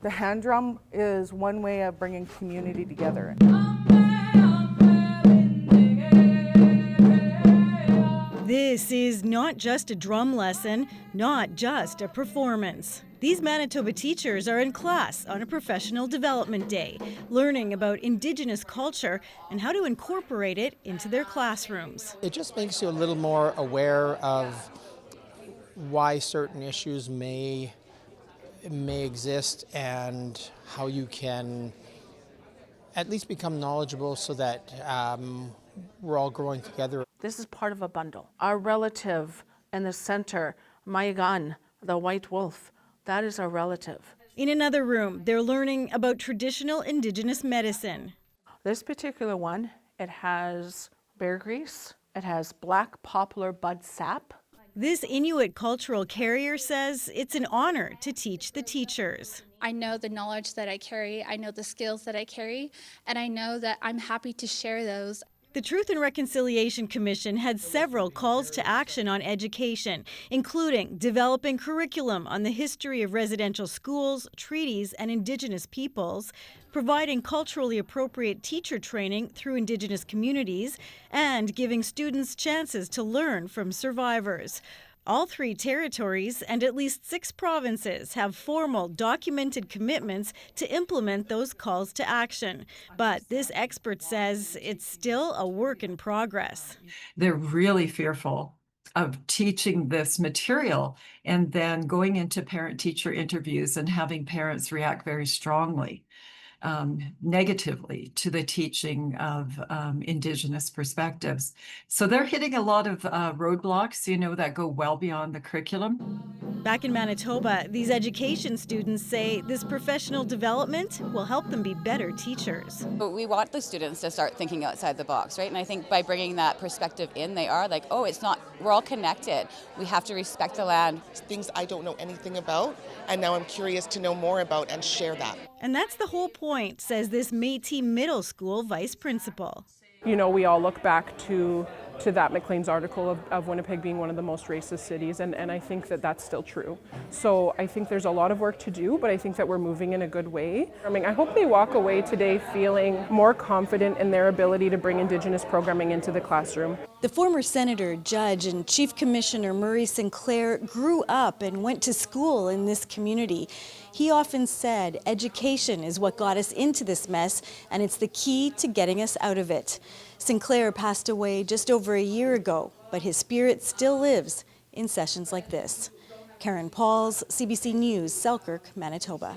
The hand drum is one way of bringing community together. This is not just a drum lesson, not just a performance. These Manitoba teachers are in class on a professional development day, learning about Indigenous culture and how to incorporate it into their classrooms. It just makes you a little more aware of why certain issues may exist and how you can at least become knowledgeable so that we're all growing together. This is part of a bundle. Our relative in the center, Mayagan, the white wolf, that is our relative. In another room, they're learning about traditional Indigenous medicine. This particular one, it has bear grease, it has black poplar bud sap. This Inuit cultural carrier says it's an honor to teach the teachers. I know the knowledge that I carry, I know the skills that I carry, and I know that I'm happy to share those. The Truth and Reconciliation Commission had several calls to action on education, including developing curriculum on the history of residential schools, treaties, and Indigenous peoples, providing culturally appropriate teacher training through Indigenous communities, and giving students chances to learn from survivors. All 3 territories and at least 6 provinces have formal, documented commitments to implement those calls to action. But this expert says it's still a work in progress. They're really fearful of teaching this material and then going into parent-teacher interviews and having parents react very strongly, negatively to the teaching of Indigenous perspectives. So they're hitting a lot of roadblocks, that go well beyond the curriculum. Back in Manitoba, these education students say this professional development will help them be better teachers. But we want the students to start thinking outside the box, right? And I think by bringing that perspective in, they are like, oh, it's not, we're all connected. We have to respect the land. Things I don't know anything about, and now I'm curious to know more about and share that. And that's the whole point, says this Métis Middle School vice principal. We all look back to that Maclean's article of Winnipeg being one of the most racist cities, and I think that that's still true. So I think there's a lot of work to do, but I think that we're moving in a good way. I hope they walk away today feeling more confident in their ability to bring Indigenous programming into the classroom. The former senator, judge, and Chief Commissioner Murray Sinclair grew up and went to school in this community. He often said, education is what got us into this mess, and it's the key to getting us out of it. Sinclair passed away just over a year ago, but his spirit still lives in sessions like this. Karen Pauls, CBC News, Selkirk, Manitoba.